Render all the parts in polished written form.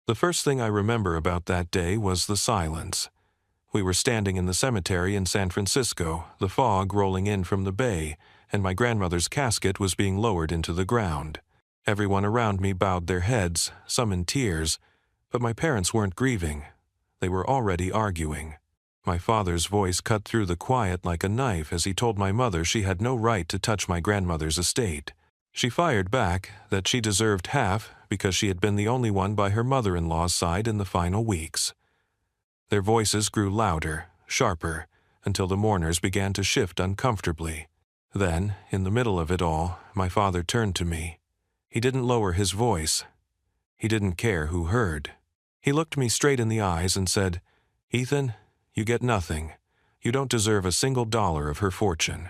The first thing I remember about that day was the silence. We were standing in the cemetery in San Francisco, the fog rolling in from the bay, and my grandmother's casket was being lowered into the ground. Everyone around me bowed their heads, some in tears, but my parents weren't grieving. They were already arguing. My father's voice cut through the quiet like a knife as he told my mother she had no right to touch my grandmother's estate. She fired back that she deserved half because she had been the only one by her mother-in-law's side in the final weeks. Their voices grew louder, sharper, until the mourners began to shift uncomfortably. Then, in the middle of it all, my father turned to me. He didn't lower his voice. He didn't care who heard. He looked me straight in the eyes and said, "Ethan, you get nothing. You don't deserve a single dollar of her fortune."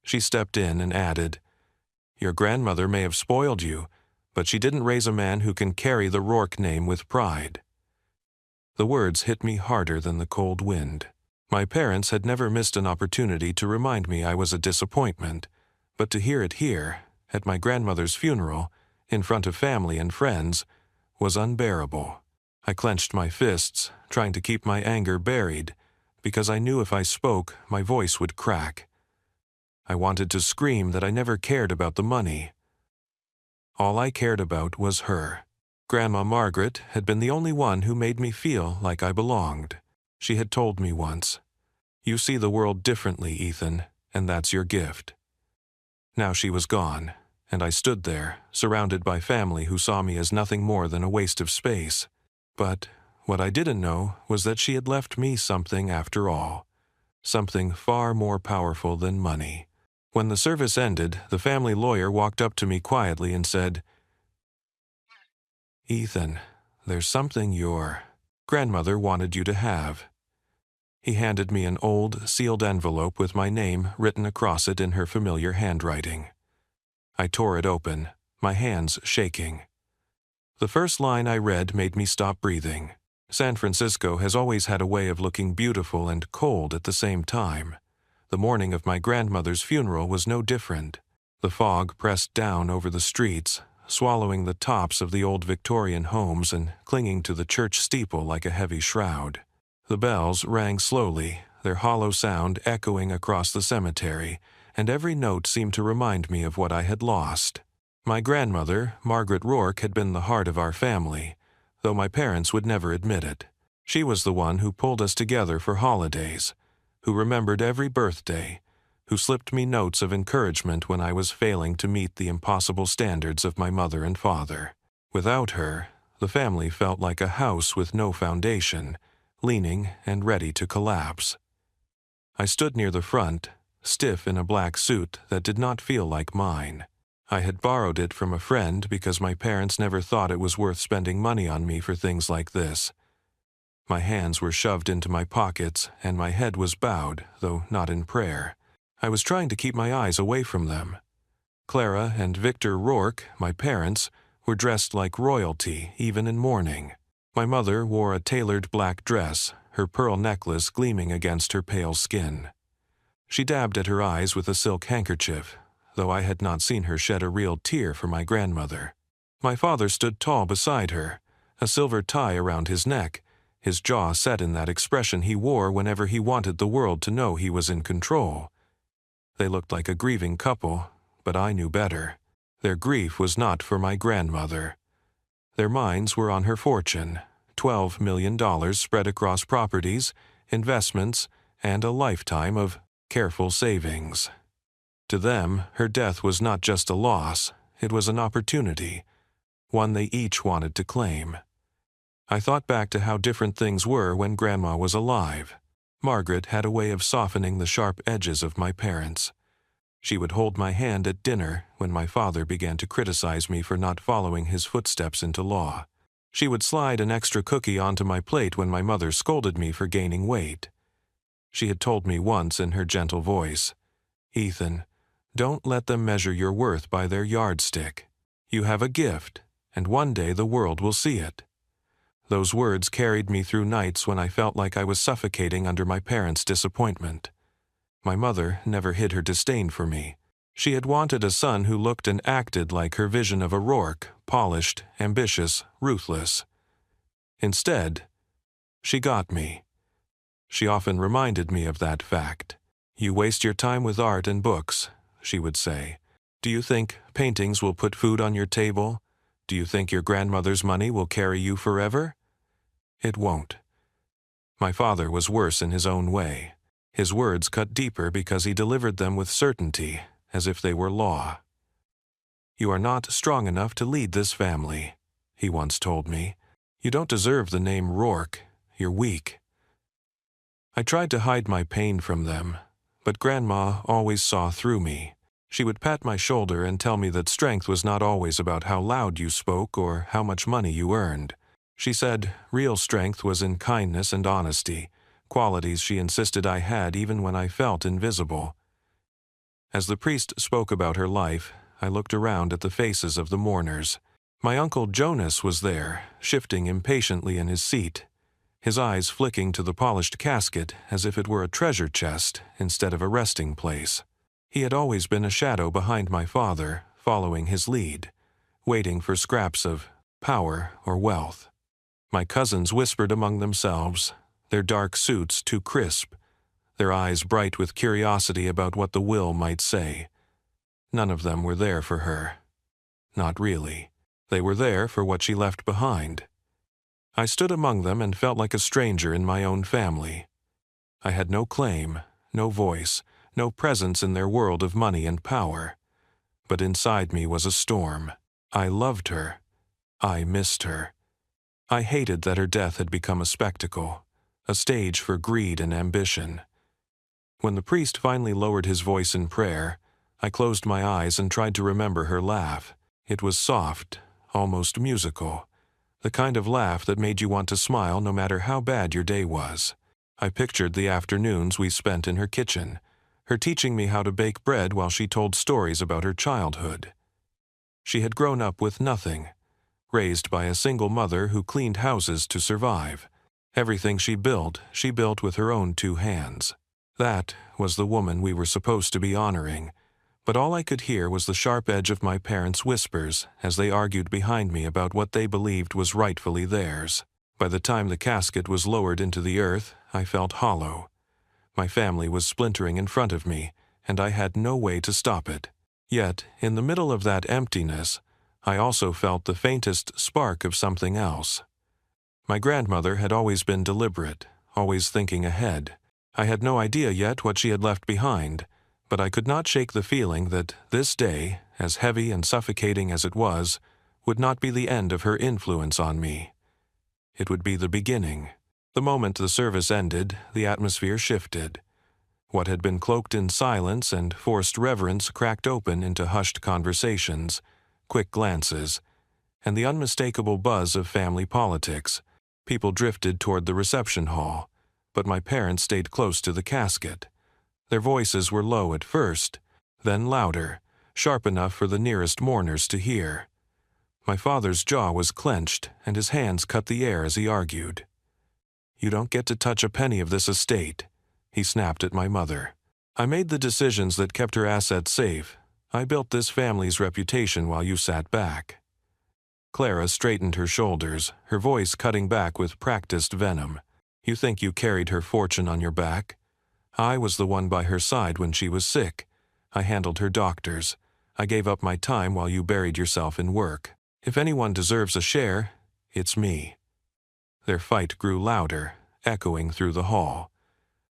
She stepped in and added, "Your grandmother may have spoiled you, but she didn't raise a man who can carry the Rourke name with pride." The words hit me harder than the cold wind. My parents had never missed an opportunity to remind me I was a disappointment, but to hear it here, at my grandmother's funeral, in front of family and friends, was unbearable. I clenched my fists, trying to keep my anger buried, because I knew if I spoke, my voice would crack. I wanted to scream that I never cared about the money. All I cared about was her. Grandma Margaret had been the only one who made me feel like I belonged. She had told me once, "You see the world differently, Ethan, and that's your gift." Now she was gone, and I stood there, surrounded by family who saw me as nothing more than a waste of space. But what I didn't know was that she had left me something after all, something far more powerful than money. When the service ended, the family lawyer walked up to me quietly and said, "Ethan, there's something your grandmother wanted you to have." He handed me an old, sealed envelope with my name written across it in her familiar handwriting. I tore it open, my hands shaking. The first line I read made me stop breathing. San Francisco has always had a way of looking beautiful and cold at the same time. The morning of my grandmother's funeral was no different. The fog pressed down over the streets, swallowing the tops of the old Victorian homes and clinging to the church steeple like a heavy shroud. The bells rang slowly, their hollow sound echoing across the cemetery, and every note seemed to remind me of what I had lost. My grandmother, Margaret Rourke, had been the heart of our family, though my parents would never admit it. She was the one who pulled us together for holidays, who remembered every birthday, who slipped me notes of encouragement when I was failing to meet the impossible standards of my mother and father. Without her, the family felt like a house with no foundation, leaning and ready to collapse. I stood near the front, stiff in a black suit that did not feel like mine. I had borrowed it from a friend because my parents never thought it was worth spending money on me for things like this. My hands were shoved into my pockets, and my head was bowed, though not in prayer. I was trying to keep my eyes away from them. Clara and Victor Rourke, my parents, were dressed like royalty, even in mourning. My mother wore a tailored black dress, her pearl necklace gleaming against her pale skin. She dabbed at her eyes with a silk handkerchief, though I had not seen her shed a real tear for my grandmother. My father stood tall beside her, a silver tie around his neck, his jaw set in that expression he wore whenever he wanted the world to know he was in control. They looked like a grieving couple, but I knew better. Their grief was not for my grandmother. Their minds were on her fortune, $12 million spread across properties, investments, and a lifetime of careful savings. To them, her death was not just a loss, it was an opportunity, one they each wanted to claim. I thought back to how different things were when Grandma was alive. Margaret had a way of softening the sharp edges of my parents. She would hold my hand at dinner when my father began to criticize me for not following his footsteps into law. She would slide an extra cookie onto my plate when my mother scolded me for gaining weight. She had told me once in her gentle voice, "Ethan, don't let them measure your worth by their yardstick. You have a gift, and one day the world will see it." Those words carried me through nights when I felt like I was suffocating under my parents' disappointment. My mother never hid her disdain for me. She had wanted a son who looked and acted like her vision of a Rourke, polished, ambitious, ruthless. Instead, she got me. She often reminded me of that fact. "You waste your time with art and books," she would say. "Do you think paintings will put food on your table? Do you think your grandmother's money will carry you forever? It won't." My father was worse in his own way. His words cut deeper because he delivered them with certainty, as if they were law. "You are not strong enough to lead this family," he once told me. "You don't deserve the name Rourke. You're weak." I tried to hide my pain from them, but Grandma always saw through me. She would pat my shoulder and tell me that strength was not always about how loud you spoke or how much money you earned. She said real strength was in kindness and honesty, qualities she insisted I had even when I felt invisible. As the priest spoke about her life, I looked around at the faces of the mourners. My Uncle Jonas was there, shifting impatiently in his seat, his eyes flicking to the polished casket as if it were a treasure chest instead of a resting place. He had always been a shadow behind my father, following his lead, waiting for scraps of power or wealth. My cousins whispered among themselves, their dark suits too crisp, their eyes bright with curiosity about what the will might say. None of them were there for her. Not really. They were there for what she left behind. I stood among them and felt like a stranger in my own family. I had no claim, no voice, no presence in their world of money and power. But inside me was a storm. I loved her. I missed her. I hated that her death had become a spectacle, a stage for greed and ambition. When the priest finally lowered his voice in prayer, I closed my eyes and tried to remember her laugh. It was soft, almost musical, the kind of laugh that made you want to smile no matter how bad your day was. I pictured the afternoons we spent in her kitchen, her teaching me how to bake bread while she told stories about her childhood. She had grown up with nothing, raised by a single mother who cleaned houses to survive. Everything she built with her own 2 hands. That was the woman we were supposed to be honoring, but all I could hear was the sharp edge of my parents' whispers as they argued behind me about what they believed was rightfully theirs. By the time the casket was lowered into the earth, I felt hollow. My family was splintering in front of me, and I had no way to stop it. Yet, in the middle of that emptiness, I also felt the faintest spark of something else. My grandmother had always been deliberate, always thinking ahead. I had no idea yet what she had left behind, but I could not shake the feeling that this day, as heavy and suffocating as it was, would not be the end of her influence on me. It would be the beginning. The moment the service ended, the atmosphere shifted. What had been cloaked in silence and forced reverence cracked open into hushed conversations, quick glances, and the unmistakable buzz of family politics. People drifted toward the reception hall, but my parents stayed close to the casket. Their voices were low at first, then louder, sharp enough for the nearest mourners to hear. My father's jaw was clenched, and his hands cut the air as he argued. "You don't get to touch a penny of this estate," he snapped at my mother. "I made the decisions that kept her assets safe. I built this family's reputation while you sat back." Clara straightened her shoulders, her voice cutting back with practiced venom. "You think you carried her fortune on your back? I was the one by her side when she was sick. I handled her doctors. I gave up my time while you buried yourself in work. If anyone deserves a share, it's me." Their fight grew louder, echoing through the hall.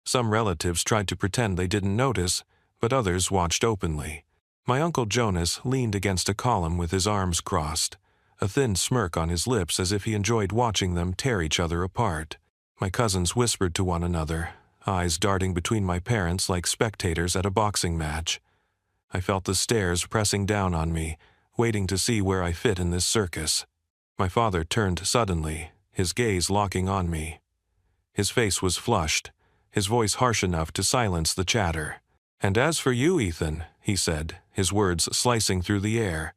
Some relatives tried to pretend they didn't notice, but others watched openly. My Uncle Jonas leaned against a column with his arms crossed, a thin smirk on his lips as if he enjoyed watching them tear each other apart. My cousins whispered to one another, eyes darting between my parents like spectators at a boxing match. I felt the stares pressing down on me, waiting to see where I fit in this circus. My father turned suddenly, his gaze locking on me. His face was flushed, his voice harsh enough to silence the chatter. "And as for you, Ethan," he said, his words slicing through the air,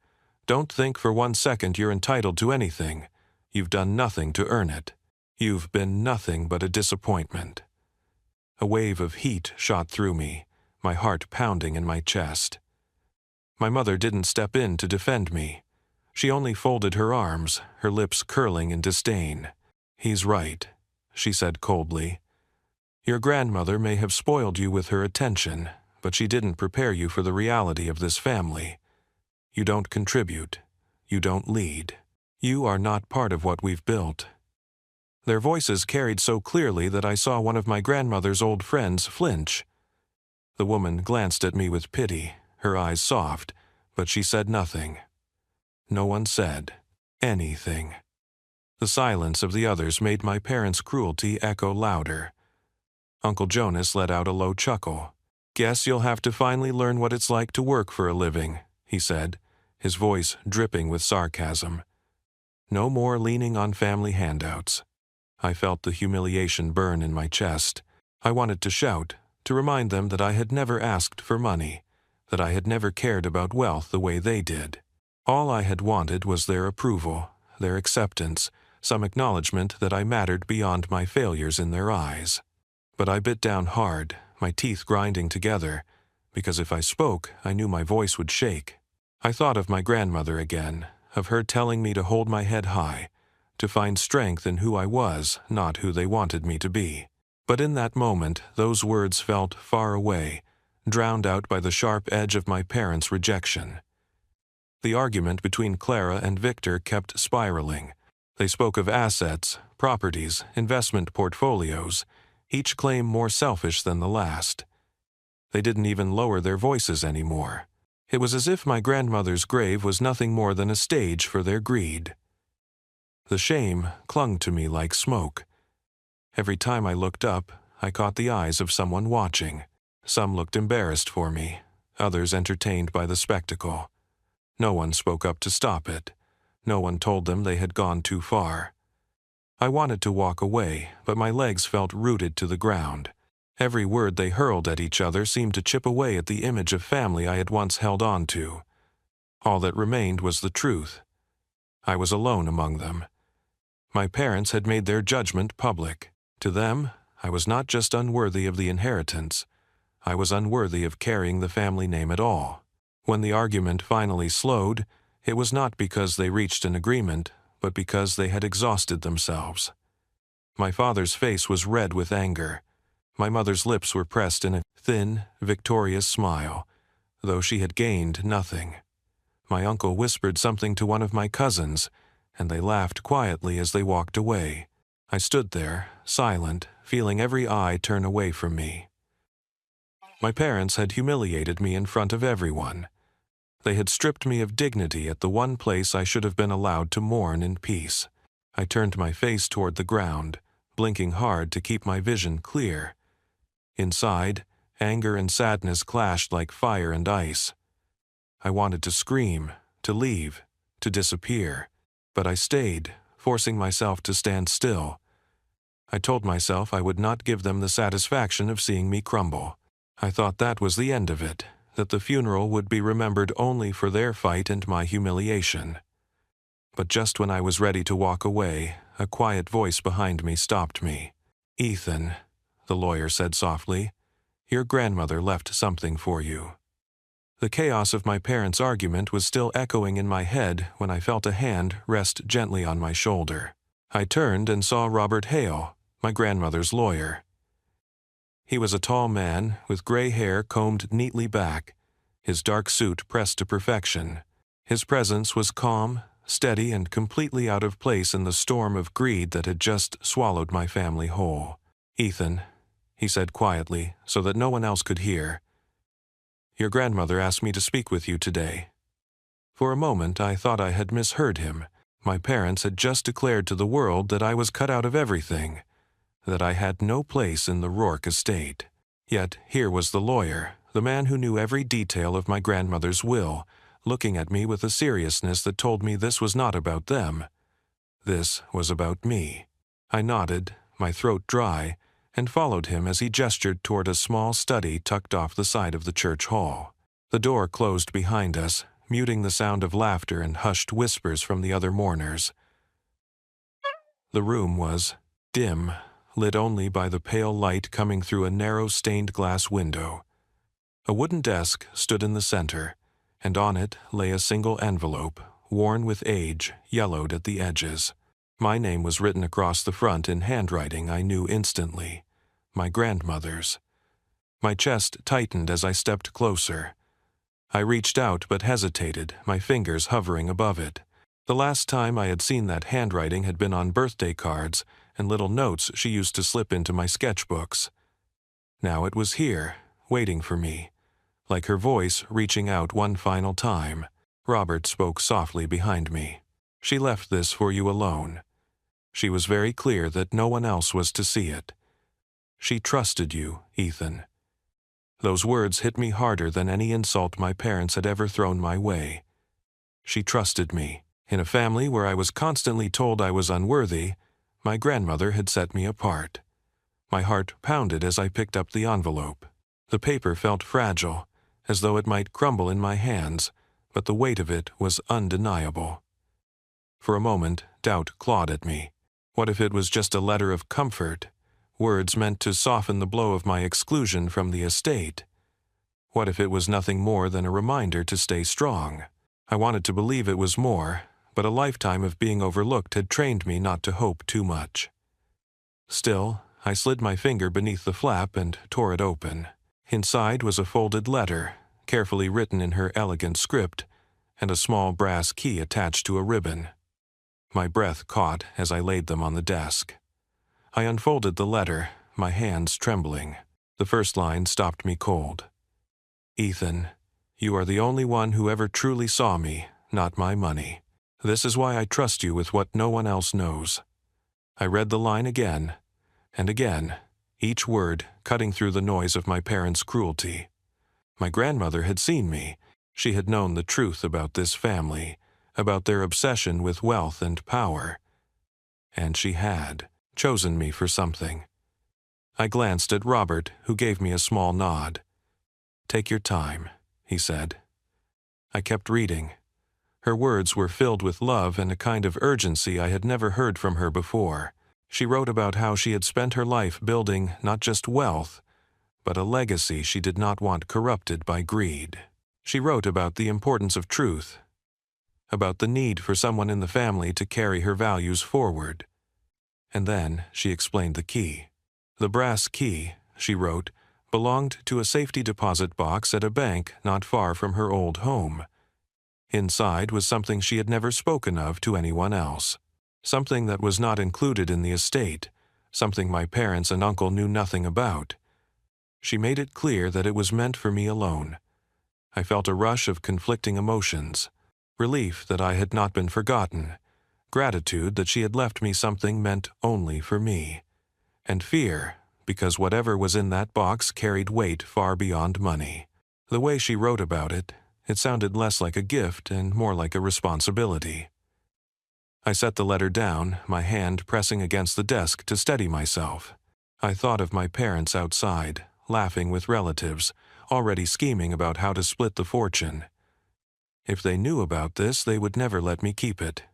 "don't think for 1 second you're entitled to anything. You've done nothing to earn it. You've been nothing but a disappointment." A wave of heat shot through me, my heart pounding in my chest. My mother didn't step in to defend me. She only folded her arms, her lips curling in disdain. "He's right," she said coldly. "Your grandmother may have spoiled you with her attention, but she didn't prepare you for the reality of this family. You don't contribute. You don't lead. You are not part of what we've built." Their voices carried so clearly that I saw one of my grandmother's old friends flinch. The woman glanced at me with pity, her eyes soft, but she said nothing. No one said anything. The silence of the others made my parents' cruelty echo louder. Uncle Jonas let out a low chuckle. "Guess you'll have to finally learn what it's like to work for a living," he said, his voice dripping with sarcasm. "No more leaning on family handouts." I felt the humiliation burn in my chest. I wanted to shout, to remind them that I had never asked for money, that I had never cared about wealth the way they did. All I had wanted was their approval, their acceptance, some acknowledgement that I mattered beyond my failures in their eyes. But I bit down hard, my teeth grinding together, because if I spoke, I knew my voice would shake. I thought of my grandmother again, of her telling me to hold my head high, to find strength in who I was, not who they wanted me to be. But in that moment, those words felt far away, drowned out by the sharp edge of my parents' rejection. The argument between Clara and Victor kept spiraling. They spoke of assets, properties, investment portfolios, each claim more selfish than the last. They didn't even lower their voices anymore. It was as if my grandmother's grave was nothing more than a stage for their greed. The shame clung to me like smoke. Every time I looked up, I caught the eyes of someone watching. Some looked embarrassed for me, others entertained by the spectacle. No one spoke up to stop it. No one told them they had gone too far. I wanted to walk away, but my legs felt rooted to the ground. Every word they hurled at each other seemed to chip away at the image of family I had once held on to. All that remained was the truth. I was alone among them. My parents had made their judgment public. To them, I was not just unworthy of the inheritance. I was unworthy of carrying the family name at all. When the argument finally slowed, it was not because they reached an agreement, but because they had exhausted themselves. My father's face was red with anger. My mother's lips were pressed in a thin, victorious smile, though she had gained nothing. My uncle whispered something to one of my cousins, and they laughed quietly as they walked away. I stood there, silent, feeling every eye turn away from me. My parents had humiliated me in front of everyone. They had stripped me of dignity at the one place I should have been allowed to mourn in peace. I turned my face toward the ground, blinking hard to keep my vision clear. Inside, anger and sadness clashed like fire and ice. I wanted to scream, to leave, to disappear, but I stayed, forcing myself to stand still. I told myself I would not give them the satisfaction of seeing me crumble. I thought that was the end of it, that the funeral would be remembered only for their fight and my humiliation. But just when I was ready to walk away, a quiet voice behind me stopped me. "Ethan," the lawyer said softly, "your grandmother left something for you." The chaos of my parents' argument was still echoing in my head when I felt a hand rest gently on my shoulder. I turned and saw Robert Hale, my grandmother's lawyer. He was a tall man, with gray hair combed neatly back, his dark suit pressed to perfection. His presence was calm, steady, and completely out of place in the storm of greed that had just swallowed my family whole. "Ethan," he said quietly, so that no one else could hear, "your grandmother asked me to speak with you today." For a moment I thought I had misheard him. My parents had just declared to the world that I was cut out of everything, that I had no place in the Rourke estate. Yet here was the lawyer, the man who knew every detail of my grandmother's will, looking at me with a seriousness that told me this was not about them. This was about me. I nodded, my throat dry, and followed him as he gestured toward a small study tucked off the side of the church hall. The door closed behind us, muting the sound of laughter and hushed whispers from the other mourners. The room was dim, lit only by the pale light coming through a narrow stained glass window. A wooden desk stood in the center, and on it lay a single envelope, worn with age, yellowed at the edges. My name was written across the front in handwriting I knew instantly, my grandmother's. My chest tightened as I stepped closer. I reached out but hesitated, my fingers hovering above it. The last time I had seen that handwriting had been on birthday cards and little notes she used to slip into my sketchbooks. Now it was here, waiting for me, like her voice reaching out one final time. Robert spoke softly behind me. She left this for you alone. She was very clear that no one else was to see it. She trusted you, Ethan. Those words hit me harder than any insult my parents had ever thrown my way. She trusted me. In a family where I was constantly told I was unworthy, my grandmother had set me apart. My heart pounded as I picked up the envelope. The paper felt fragile, as though it might crumble in my hands, but the weight of it was undeniable. For a moment, doubt clawed at me. What if it was just a letter of comfort, words meant to soften the blow of my exclusion from the estate? What if it was nothing more than a reminder to stay strong? I wanted to believe it was more, but a lifetime of being overlooked had trained me not to hope too much. Still, I slid my finger beneath the flap and tore it open. Inside was a folded letter, carefully written in her elegant script, and a small brass key attached to a ribbon. My breath caught as I laid them on the desk. I unfolded the letter, my hands trembling. The first line stopped me cold. Ethan, you are the only one who ever truly saw me, not my money. This is why I trust you with what no one else knows. I read the line again, and again, each word cutting through the noise of my parents' cruelty. My grandmother had seen me. She had known the truth about this family, about their obsession with wealth and power. And she had chosen me for something. I glanced at Robert, who gave me a small nod. Take your time, he said. I kept reading. Her words were filled with love and a kind of urgency I had never heard from her before. She wrote about how she had spent her life building not just wealth, but a legacy she did not want corrupted by greed. She wrote about the importance of truth, about the need for someone in the family to carry her values forward. And then she explained the key. The brass key, she wrote, belonged to a safety deposit box at a bank not far from her old home. Inside was something she had never spoken of to anyone else, something that was not included in the estate, something my parents and uncle knew nothing about. She made it clear that it was meant for me alone. I felt a rush of conflicting emotions, relief that I had not been forgotten, gratitude that she had left me something meant only for me, and fear, because whatever was in that box carried weight far beyond money. The way she wrote about it, it sounded less like a gift and more like a responsibility. I set the letter down, my hand pressing against the desk to steady myself. I thought of my parents outside, laughing with relatives, already scheming about how to split the fortune. If they knew about this, they would never let me keep it.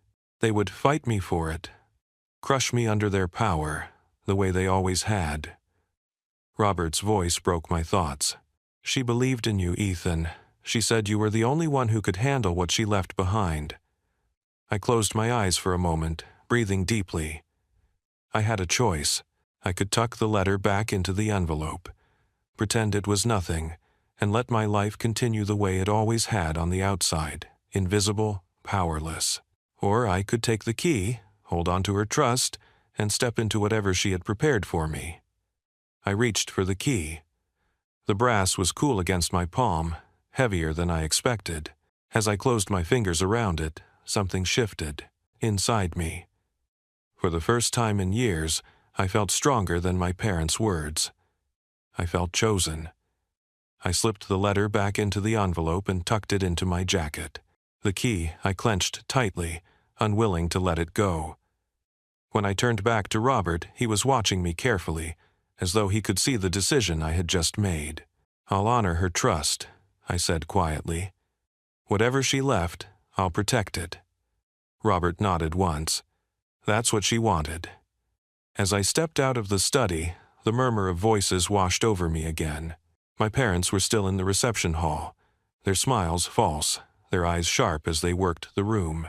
They would fight me for it, crush me under their power, the way they always had. Robert's voice broke my thoughts. She believed in you, Ethan. She said you were the only one who could handle what she left behind. I closed my eyes for a moment, breathing deeply. I had a choice. I could tuck the letter back into the envelope, pretend it was nothing, and let my life continue the way it always had on the outside, invisible, powerless. Or I could take the key, hold on to her trust, and step into whatever she had prepared for me. I reached for the key. The brass was cool against my palm, heavier than I expected. As I closed my fingers around it, something shifted inside me. For the first time in years, I felt stronger than my parents' words. I felt chosen. I slipped the letter back into the envelope and tucked it into my jacket. The key I clenched tightly, unwilling to let it go. When I turned back to Robert, he was watching me carefully, as though he could see the decision I had just made. I'll honor her trust, I said quietly. Whatever she left, I'll protect it. Robert nodded once. That's what she wanted. As I stepped out of the study, the murmur of voices washed over me again. My parents were still in the reception hall, their smiles false, their eyes sharp as they worked the room.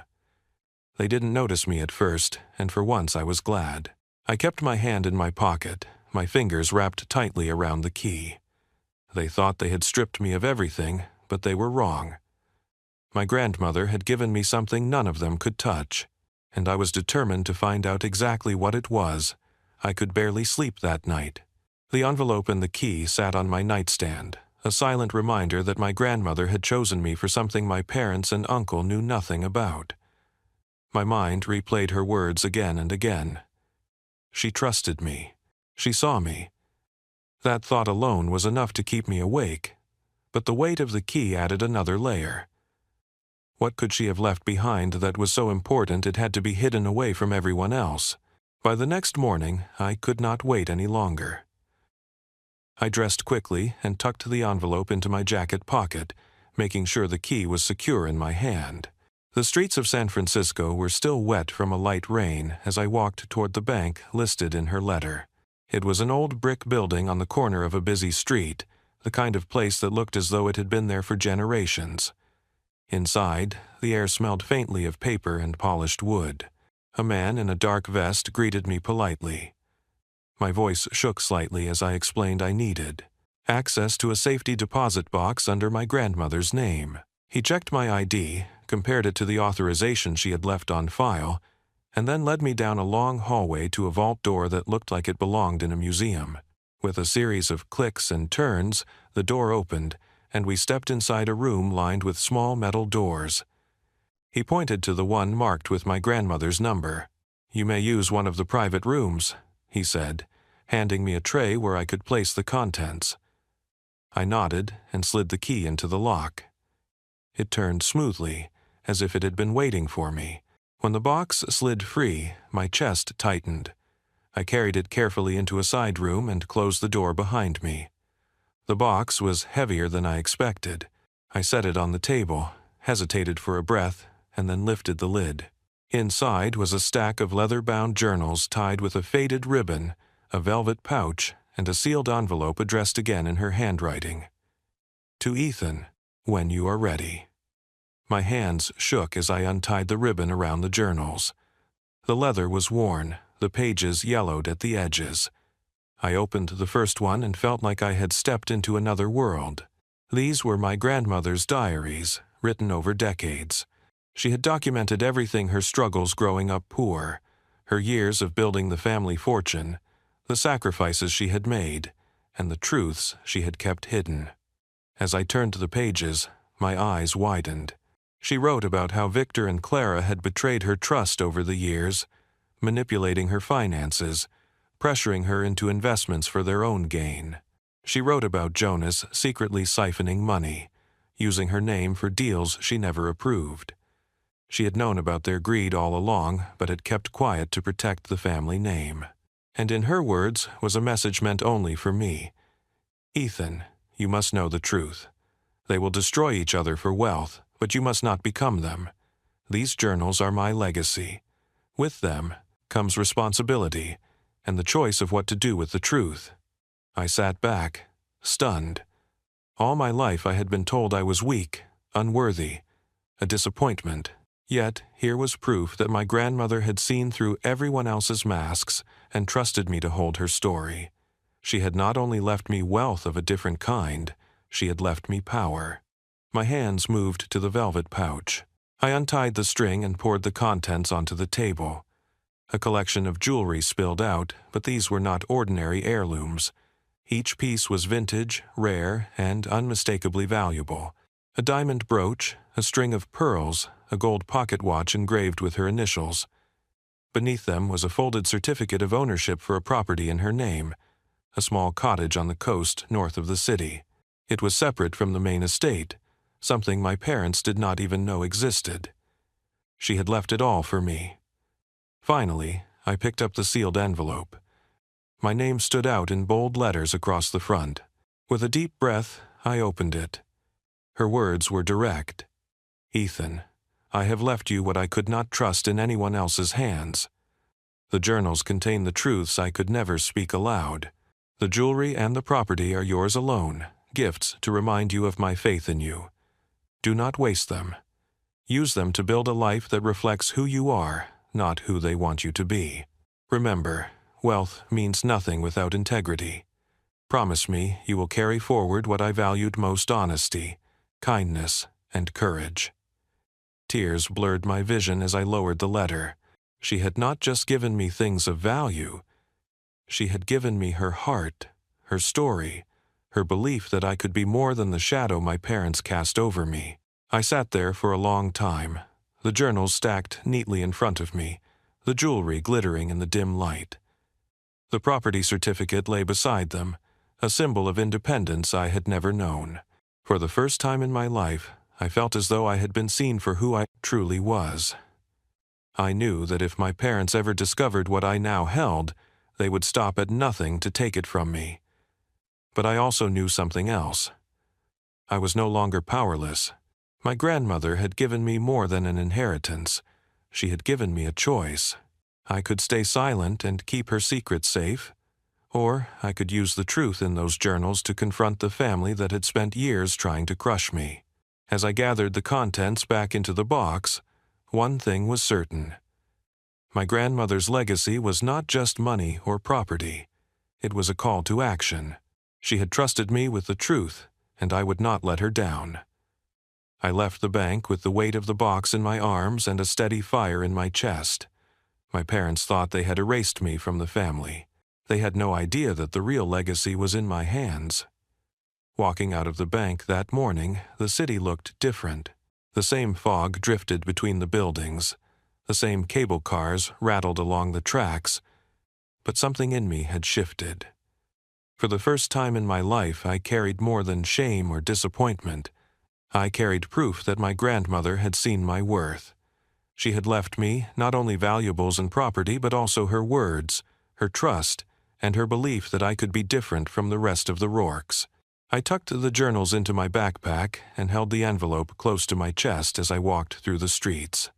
They didn't notice me at first, and for once I was glad. I kept my hand in my pocket, my fingers wrapped tightly around the key. They thought they had stripped me of everything, but they were wrong. My grandmother had given me something none of them could touch, and I was determined to find out exactly what it was. I could barely sleep that night. The envelope and the key sat on my nightstand, a silent reminder that my grandmother had chosen me for something my parents and uncle knew nothing about. My mind replayed her words again and again. She trusted me. She saw me. That thought alone was enough to keep me awake, but the weight of the key added another layer. What could she have left behind that was so important it had to be hidden away from everyone else? By the next morning, I could not wait any longer. I dressed quickly and tucked the envelope into my jacket pocket, making sure the key was secure in my hand. The streets of San Francisco were still wet from a light rain as I walked toward the bank listed in her letter. It was an old brick building on the corner of a busy street, the kind of place that looked as though it had been there for generations. Inside, the air smelled faintly of paper and polished wood. A man in a dark vest greeted me politely. My voice shook slightly as I explained I needed access to a safety deposit box under my grandmother's name. He checked my ID, compared it to the authorization she had left on file, and then led me down a long hallway to a vault door that looked like it belonged in a museum. With a series of clicks and turns, the door opened, and we stepped inside a room lined with small metal doors. He pointed to the one marked with my grandmother's number. "You may use one of the private rooms," he said, handing me a tray where I could place the contents. I nodded and slid the key into the lock. It turned smoothly, as if it had been waiting for me. When the box slid free, my chest tightened. I carried it carefully into a side room and closed the door behind me. The box was heavier than I expected. I set it on the table, hesitated for a breath, and then lifted the lid. Inside was a stack of leather-bound journals tied with a faded ribbon, a velvet pouch, and a sealed envelope addressed again in her handwriting. "To Ethan, when you are ready." My hands shook as I untied the ribbon around the journals. The leather was worn, the pages yellowed at the edges. I opened the first one and felt like I had stepped into another world. These were my grandmother's diaries, written over decades. She had documented everything: her struggles growing up poor, her years of building the family fortune, the sacrifices she had made, and the truths she had kept hidden. As I turned to the pages, my eyes widened. She wrote about how Victor and Clara had betrayed her trust over the years, manipulating her finances, pressuring her into investments for their own gain. She wrote about Jonas secretly siphoning money, using her name for deals she never approved. She had known about their greed all along, but had kept quiet to protect the family name. And in her words was a message meant only for me. "Ethan, you must know the truth. They will destroy each other for wealth, but you must not become them. These journals are my legacy. With them comes responsibility and the choice of what to do with the truth." I sat back, stunned. All my life I had been told I was weak, unworthy, a disappointment. Yet here was proof that my grandmother had seen through everyone else's masks and trusted me to hold her story. She had not only left me wealth of a different kind, she had left me power. My hands moved to the velvet pouch. I untied the string and poured the contents onto the table. A collection of jewelry spilled out, but these were not ordinary heirlooms. Each piece was vintage, rare, and unmistakably valuable. A diamond brooch, a string of pearls, a gold pocket watch engraved with her initials. Beneath them was a folded certificate of ownership for a property in her name, a small cottage on the coast north of the city. It was separate from the main estate, something my parents did not even know existed. She had left it all for me. Finally, I picked up the sealed envelope. My name stood out in bold letters across the front. With a deep breath, I opened it. Her words were direct. "Ethan, I have left you what I could not trust in anyone else's hands. The journals contain the truths I could never speak aloud. The jewelry and the property are yours alone, gifts to remind you of my faith in you. Do not waste them. Use them to build a life that reflects who you are, not who they want you to be. Remember, wealth means nothing without integrity. Promise me you will carry forward what I valued most: honesty, kindness, and courage. Tears blurred my vision as I lowered the letter. She had not just given me things of value. She had given me her heart, her story, her belief that I could be more than the shadow my parents cast over me. I sat there for a long time, the journals stacked neatly in front of me, the jewelry glittering in the dim light. The property certificate lay beside them, a symbol of independence I had never known. For the first time in my life, I felt as though I had been seen for who I truly was. I knew that if my parents ever discovered what I now held, they would stop at nothing to take it from me. But I also knew something else. I was no longer powerless. My grandmother had given me more than an inheritance. She had given me a choice. I could stay silent and keep her secrets safe, or I could use the truth in those journals to confront the family that had spent years trying to crush me. As I gathered the contents back into the box, one thing was certain. My grandmother's legacy was not just money or property. It was a call to action. She had trusted me with the truth, and I would not let her down. I left the bank with the weight of the box in my arms and a steady fire in my chest. My parents thought they had erased me from the family. They had no idea that the real legacy was in my hands. Walking out of the bank that morning, the city looked different. The same fog drifted between the buildings. The same cable cars rattled along the tracks. But something in me had shifted. For the first time in my life, I carried more than shame or disappointment. I carried proof that my grandmother had seen my worth. She had left me not only valuables and property, but also her words, her trust, and her belief that I could be different from the rest of the Rourkes. I tucked the journals into my backpack and held the envelope close to my chest as I walked through the streets.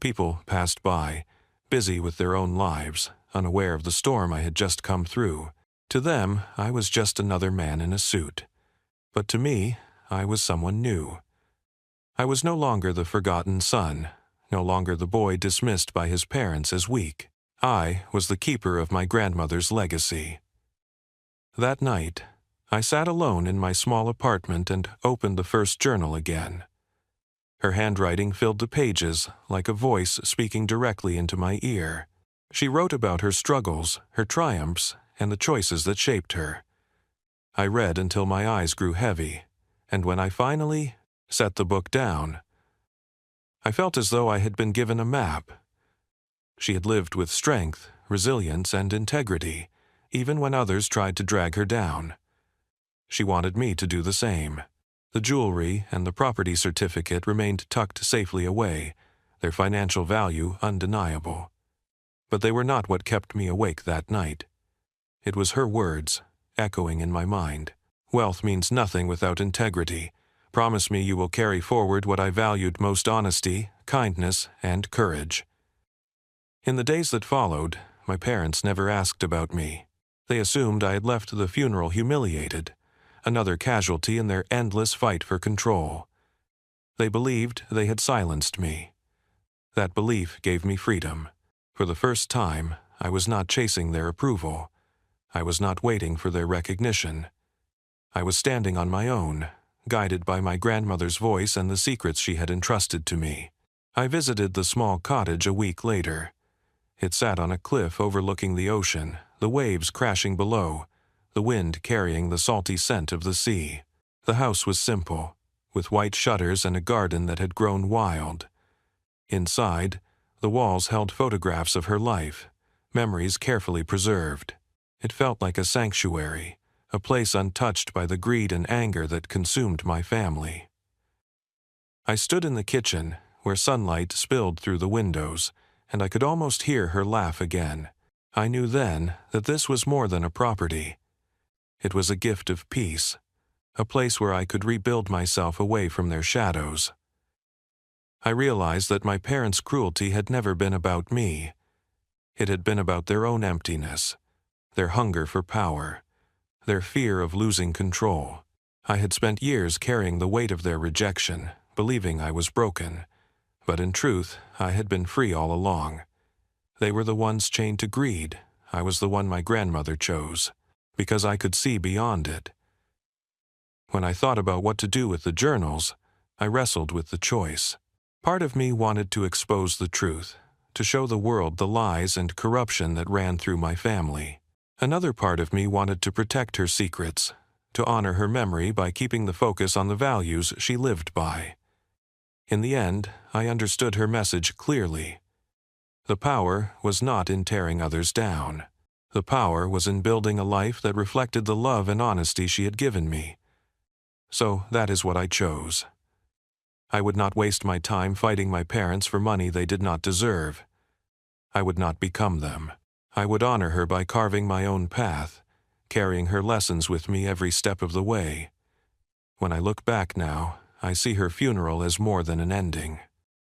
People passed by, busy with their own lives, unaware of the storm I had just come through. To them, I was just another man in a suit. But to me, I was someone new. I was no longer the forgotten son, no longer the boy dismissed by his parents as weak. I was the keeper of my grandmother's legacy. That night, I sat alone in my small apartment and opened the first journal again. Her handwriting filled the pages like a voice speaking directly into my ear. She wrote about her struggles, her triumphs, and the choices that shaped her. I read until my eyes grew heavy, and when I finally set the book down, I felt as though I had been given a map. She had lived with strength, resilience, and integrity, even when others tried to drag her down. She wanted me to do the same. The jewelry and the property certificate remained tucked safely away, their financial value undeniable. But they were not what kept me awake that night. It was her words, echoing in my mind. Wealth means nothing without integrity. Promise me you will carry forward what I valued most: honesty, kindness, and courage. In the days that followed, my parents never asked about me. They assumed I had left the funeral humiliated, another casualty in their endless fight for control. They believed they had silenced me. That belief gave me freedom. For the first time, I was not chasing their approval. I was not waiting for their recognition. I was standing on my own, guided by my grandmother's voice and the secrets she had entrusted to me. I visited the small cottage a week later. It sat on a cliff overlooking the ocean, the waves crashing below, the wind carrying the salty scent of the sea. The house was simple, with white shutters and a garden that had grown wild. Inside, the walls held photographs of her life, memories carefully preserved. It felt like a sanctuary, a place untouched by the greed and anger that consumed my family. I stood in the kitchen, where sunlight spilled through the windows, and I could almost hear her laugh again. I knew then that this was more than a property. It was a gift of peace, a place where I could rebuild myself away from their shadows. I realized that my parents' cruelty had never been about me. It had been about their own emptiness, their hunger for power, their fear of losing control. I had spent years carrying the weight of their rejection, believing I was broken. But in truth, I had been free all along. They were the ones chained to greed. I was the one my grandmother chose, because I could see beyond it. When I thought about what to do with the journals, I wrestled with the choice. Part of me wanted to expose the truth, to show the world the lies and corruption that ran through my family. Another part of me wanted to protect her secrets, to honor her memory by keeping the focus on the values she lived by. In the end, I understood her message clearly. The power was not in tearing others down. The power was in building a life that reflected the love and honesty she had given me. So that is what I chose. I would not waste my time fighting my parents for money they did not deserve. I would not become them. I would honor her by carving my own path, carrying her lessons with me every step of the way. When I look back now, I see her funeral as more than an ending.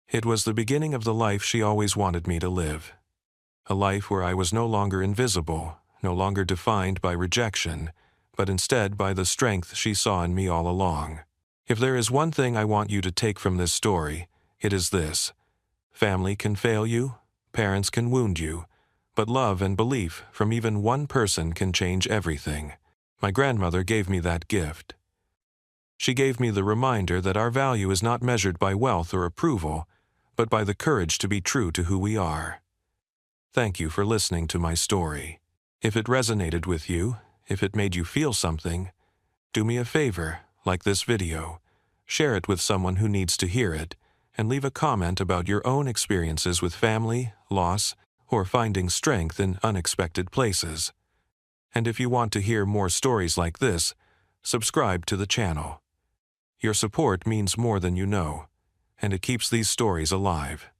It was the beginning of the life she always wanted me to live. A life where I was no longer invisible, no longer defined by rejection, but instead by the strength she saw in me all along. If there is one thing I want you to take from this story, it is this: family can fail you, parents can wound you, but love and belief from even one person can change everything. My grandmother gave me that gift. She gave me the reminder that our value is not measured by wealth or approval, but by the courage to be true to who we are. Thank you for listening to my story. If it resonated with you, if it made you feel something, do me a favor, like this video, share it with someone who needs to hear it, and leave a comment about your own experiences with family, loss, or finding strength in unexpected places. And if you want to hear more stories like this, subscribe to the channel. Your support means more than you know, and it keeps these stories alive.